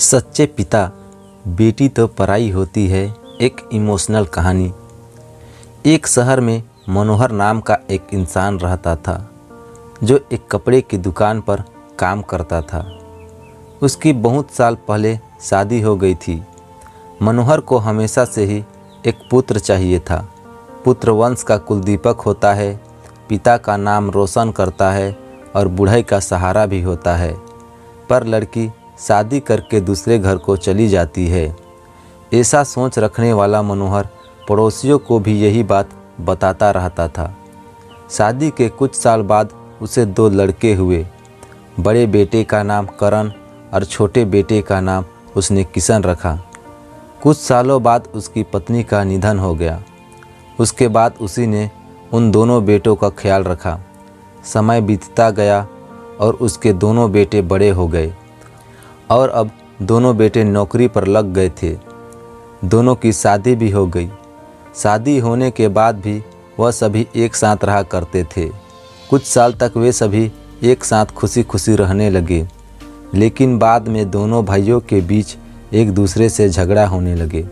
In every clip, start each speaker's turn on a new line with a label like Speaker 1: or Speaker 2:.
Speaker 1: सच्चे पिता बेटी तो पराई होती है। एक इमोशनल कहानी। एक शहर में मनोहर नाम का एक इंसान रहता था जो एक कपड़े की दुकान पर काम करता था। उसकी बहुत साल पहले शादी हो गई थी। मनोहर को हमेशा से ही एक पुत्र चाहिए था। पुत्र वंश का कुलदीपक होता है, पिता का नाम रोशन करता है और बूढ़ाई का सहारा भी होता है। पर लड़की शादी करके दूसरे घर को चली जाती है। ऐसा सोच रखने वाला मनोहर पड़ोसियों को भी यही बात बताता रहता था। शादी के कुछ साल बाद उसे 2 लड़के हुए। बड़े बेटे का नाम करण और छोटे बेटे का नाम उसने किशन रखा। कुछ सालों बाद उसकी पत्नी का निधन हो गया। उसके बाद उसी ने उन दोनों बेटों का ख्याल रखा। समय बीतता गया और उसके दोनों बेटे बड़े हो गए और अब दोनों बेटे नौकरी पर लग गए थे। दोनों की शादी भी हो गई। शादी होने के बाद भी वह सभी एक साथ रहा करते थे। कुछ साल तक वे सभी एक साथ खुशी खुशी रहने लगे, लेकिन बाद में दोनों भाइयों के बीच एक दूसरे से झगड़ा होने लगे।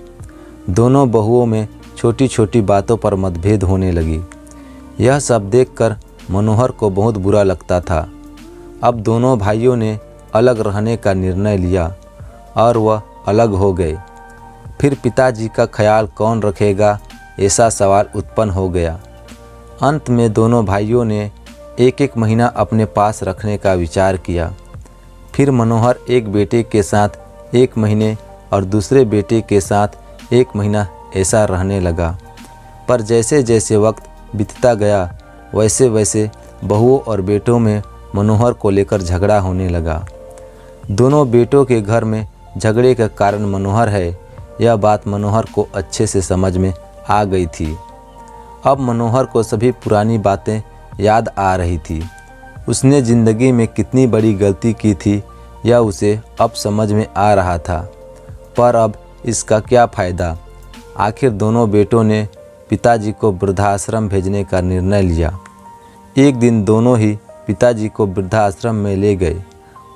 Speaker 1: दोनों बहुओं में छोटी छोटी बातों पर मतभेद होने लगी। यह सब देखकर मनोहर को बहुत बुरा लगता था। अब दोनों भाइयों ने अलग रहने का निर्णय लिया और वह अलग हो गए। फिर पिताजी का ख्याल कौन रखेगा, ऐसा सवाल उत्पन्न हो गया। अंत में दोनों भाइयों ने एक महीना अपने पास रखने का विचार किया। फिर मनोहर एक बेटे के साथ 1 महीने और दूसरे बेटे के साथ 1 महीना ऐसा रहने लगा। पर जैसे जैसे वक्त बीतता गया वैसे वैसे बहुओं और बेटों में मनोहर को लेकर झगड़ा होने लगा। दोनों बेटों के घर में झगड़े का कारण मनोहर है, यह बात मनोहर को अच्छे से समझ में आ गई थी। अब मनोहर को सभी पुरानी बातें याद आ रही थी। उसने ज़िंदगी में कितनी बड़ी गलती की थी यह उसे अब समझ में आ रहा था। पर अब इसका क्या फ़ायदा। आखिर दोनों बेटों ने पिताजी को वृद्धाश्रम भेजने का निर्णय लिया। एक दिन दोनों ही पिताजी को वृद्धाश्रम में ले गए।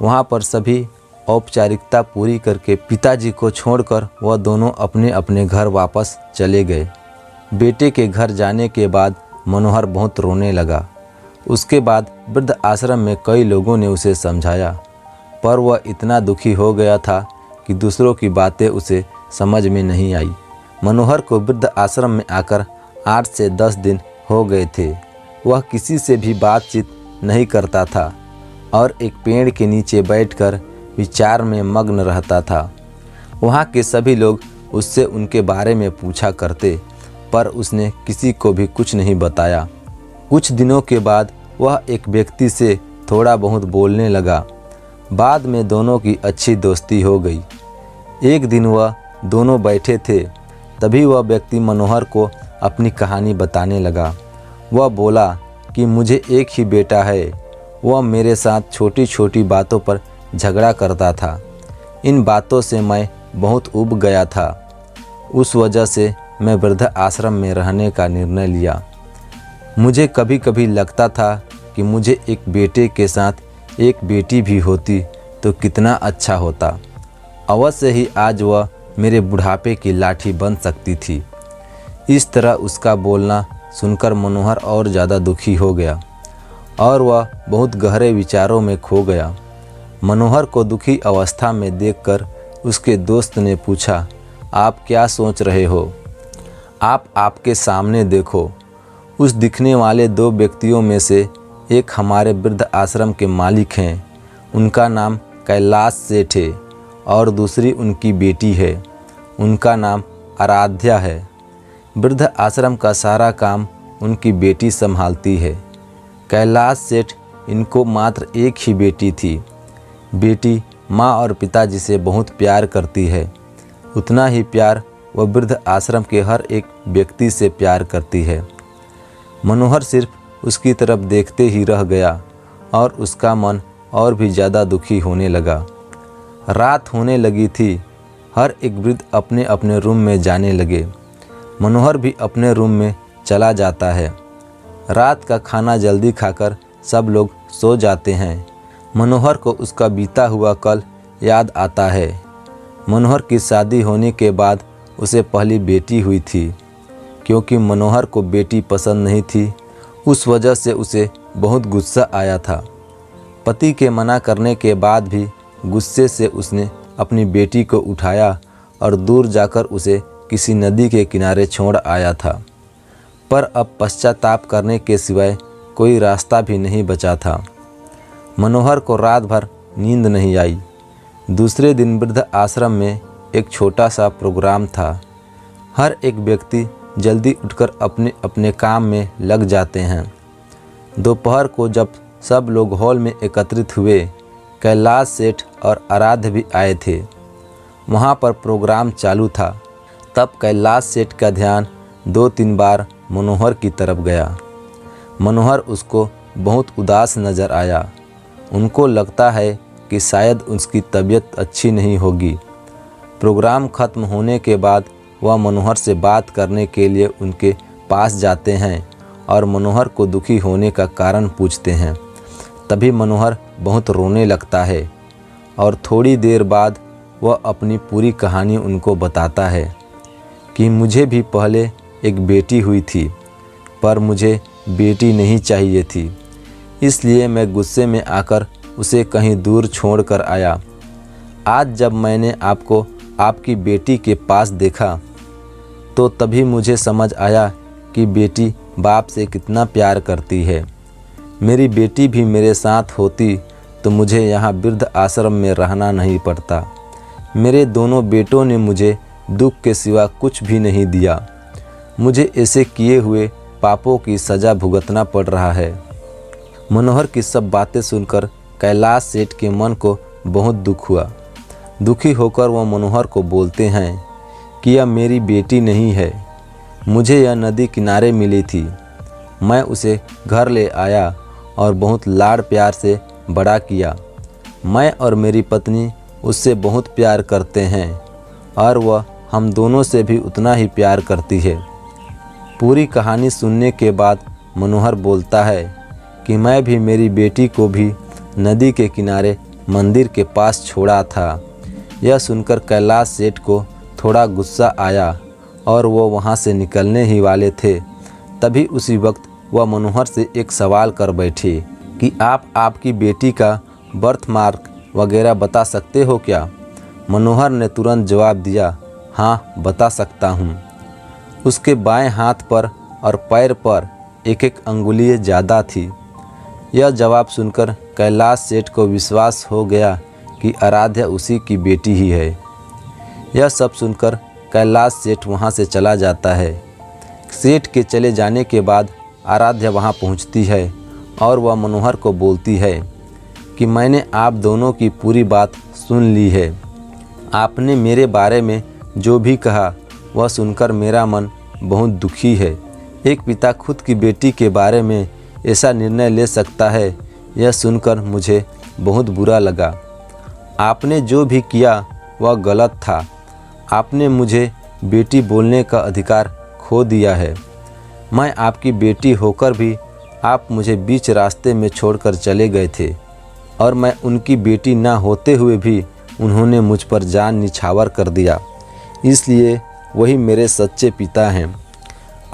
Speaker 1: वहाँ पर सभी औपचारिकता पूरी करके पिताजी को छोड़कर वह दोनों अपने अपने घर वापस चले गए। बेटे के घर जाने के बाद मनोहर बहुत रोने लगा। उसके बाद वृद्ध आश्रम में कई लोगों ने उसे समझाया, पर वह इतना दुखी हो गया था कि दूसरों की बातें उसे समझ में नहीं आई। मनोहर को वृद्ध आश्रम में आकर 8 से 10 दिन हो गए थे। वह किसी से भी बातचीत नहीं करता था और एक पेड़ के नीचे बैठकर विचार में मग्न रहता था। वहाँ के सभी लोग उससे उनके बारे में पूछा करते, पर उसने किसी को भी कुछ नहीं बताया। कुछ दिनों के बाद वह एक व्यक्ति से थोड़ा बहुत बोलने लगा। बाद में दोनों की अच्छी दोस्ती हो गई। एक दिन वह दोनों बैठे थे, तभी वह व्यक्ति मनोहर को अपनी कहानी बताने लगा। वह बोला कि मुझे एक ही बेटा है। वह मेरे साथ छोटी छोटी बातों पर झगड़ा करता था। इन बातों से मैं बहुत ऊब गया था। उस वजह से मैं वृद्ध आश्रम में रहने का निर्णय लिया। मुझे कभी कभी लगता था कि मुझे एक बेटे के साथ एक बेटी भी होती तो कितना अच्छा होता। अवश्य ही आज वह मेरे बुढ़ापे की लाठी बन सकती थी। इस तरह उसका बोलना सुनकर मनोहर और ज़्यादा दुखी हो गया और वह बहुत गहरे विचारों में खो गया। मनोहर को दुखी अवस्था में देखकर उसके दोस्त ने पूछा, आप क्या सोच रहे हो? आप आपके सामने देखो। उस दिखने वाले 2 व्यक्तियों में से एक हमारे वृद्ध आश्रम के मालिक हैं। उनका नाम कैलाश सेठ है और दूसरी उनकी बेटी है। उनका नाम आराध्या है। वृद्ध आश्रम का सारा काम उनकी बेटी संभालती है। कैलाश सेठ इनको मात्र एक ही बेटी थी। बेटी माँ और पिताजी से बहुत प्यार करती है। उतना ही प्यार वह वृद्ध आश्रम के हर एक व्यक्ति से प्यार करती है। मनोहर सिर्फ उसकी तरफ देखते ही रह गया और उसका मन और भी ज़्यादा दुखी होने लगा। रात होने लगी थी। हर एक वृद्ध अपने अपने रूम में जाने लगे। मनोहर भी अपने रूम में चला जाता है। रात का खाना जल्दी खाकर सब लोग सो जाते हैं। मनोहर को उसका बीता हुआ कल याद आता है। मनोहर की शादी होने के बाद उसे पहली बेटी हुई थी। क्योंकि मनोहर को बेटी पसंद नहीं थी, उस वजह से उसे बहुत गुस्सा आया था। पति के मना करने के बाद भी गुस्से से उसने अपनी बेटी को उठाया और दूर जाकर उसे किसी नदी के किनारे छोड़ आया था। पर अब पश्चाताप करने के सिवाय कोई रास्ता भी नहीं बचा था। मनोहर को रात भर नींद नहीं आई। दूसरे दिन वृद्ध आश्रम में एक छोटा सा प्रोग्राम था। हर एक व्यक्ति जल्दी उठकर अपने अपने काम में लग जाते हैं। दोपहर को जब सब लोग हॉल में एकत्रित हुए, कैलाश सेठ और आराध्य भी आए थे। वहाँ पर प्रोग्राम चालू था। तब कैलाश सेठ का ध्यान 2-3 बार मनोहर की तरफ गया। मनोहर उसको बहुत उदास नज़र आया। उनको लगता है कि शायद उसकी तबीयत अच्छी नहीं होगी। प्रोग्राम ख़त्म होने के बाद वह मनोहर से बात करने के लिए उनके पास जाते हैं और मनोहर को दुखी होने का कारण पूछते हैं। तभी मनोहर बहुत रोने लगता है और थोड़ी देर बाद वह अपनी पूरी कहानी उनको बताता है कि मुझे भी पहले एक बेटी हुई थी, पर मुझे बेटी नहीं चाहिए थी, इसलिए मैं गुस्से में आकर उसे कहीं दूर छोड़ कर आया। आज जब मैंने आपको आपकी बेटी के पास देखा तो तभी मुझे समझ आया कि बेटी बाप से कितना प्यार करती है। मेरी बेटी भी मेरे साथ होती तो मुझे यहाँ वृद्ध आश्रम में रहना नहीं पड़ता। मेरे दोनों बेटों ने मुझे दुख के सिवा कुछ भी नहीं दिया। मुझे ऐसे किए हुए पापों की सज़ा भुगतना पड़ रहा है। मनोहर की सब बातें सुनकर कैलाश सेठ के मन को बहुत दुख हुआ। दुखी होकर वह मनोहर को बोलते हैं कि यह मेरी बेटी नहीं है, मुझे यह नदी किनारे मिली थी। मैं उसे घर ले आया और बहुत लाड़ प्यार से बड़ा किया। मैं और मेरी पत्नी उससे बहुत प्यार करते हैं और वह हम दोनों से भी उतना ही प्यार करती है। पूरी कहानी सुनने के बाद मनोहर बोलता है कि मैं भी मेरी बेटी को भी नदी के किनारे मंदिर के पास छोड़ा था। यह सुनकर कैलाश सेठ को थोड़ा गुस्सा आया और वो वहाँ से निकलने ही वाले थे। तभी उसी वक्त वह मनोहर से एक सवाल कर बैठे कि आप आपकी बेटी का बर्थ मार्क वगैरह बता सकते हो क्या? मनोहर ने तुरंत जवाब दिया, हाँ बता सकता हूँ। उसके बाएं हाथ पर और पैर पर एक अंगुली ज़्यादा थी। यह जवाब सुनकर कैलाश सेठ को विश्वास हो गया कि आराध्या उसी की बेटी ही है। यह सब सुनकर कैलाश सेठ वहाँ से चला जाता है। सेठ के चले जाने के बाद आराध्या वहाँ पहुँचती है और वह मनोहर को बोलती है कि मैंने आप दोनों की पूरी बात सुन ली है। आपने मेरे बारे में जो भी कहा वह सुनकर मेरा मन बहुत दुखी है। एक पिता खुद की बेटी के बारे में ऐसा निर्णय ले सकता है, यह सुनकर मुझे बहुत बुरा लगा। आपने जो भी किया वह गलत था। आपने मुझे बेटी बोलने का अधिकार खो दिया है। मैं आपकी बेटी होकर भी आप मुझे बीच रास्ते में छोड़कर चले गए थे और मैं उनकी बेटी ना होते हुए भी उन्होंने मुझ पर जान निछावर कर दिया। इसलिए वही मेरे सच्चे पिता हैं।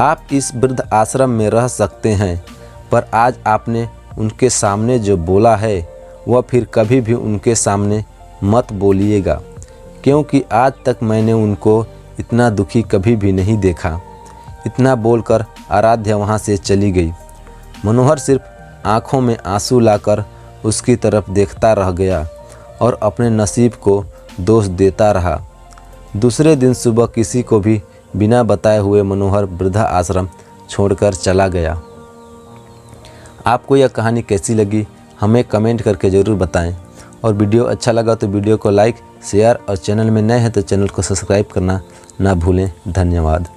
Speaker 1: आप इस वृद्ध आश्रम में रह सकते हैं, पर आज आपने उनके सामने जो बोला है वह फिर कभी भी उनके सामने मत बोलिएगा, क्योंकि आज तक मैंने उनको इतना दुखी कभी भी नहीं देखा। इतना बोलकर आराध्या वहाँ से चली गई। मनोहर सिर्फ आँखों में आंसू लाकर उसकी तरफ देखता रह गया और अपने नसीब को दोष देता रहा। दूसरे दिन सुबह किसी को भी बिना बताए हुए मनोहर वृद्धा आश्रम छोड़कर चला गया। आपको यह कहानी कैसी लगी हमें कमेंट करके ज़रूर बताएं, और वीडियो अच्छा लगा तो वीडियो को लाइक, शेयर और चैनल में नए हैं तो चैनल को सब्सक्राइब करना ना भूलें। धन्यवाद।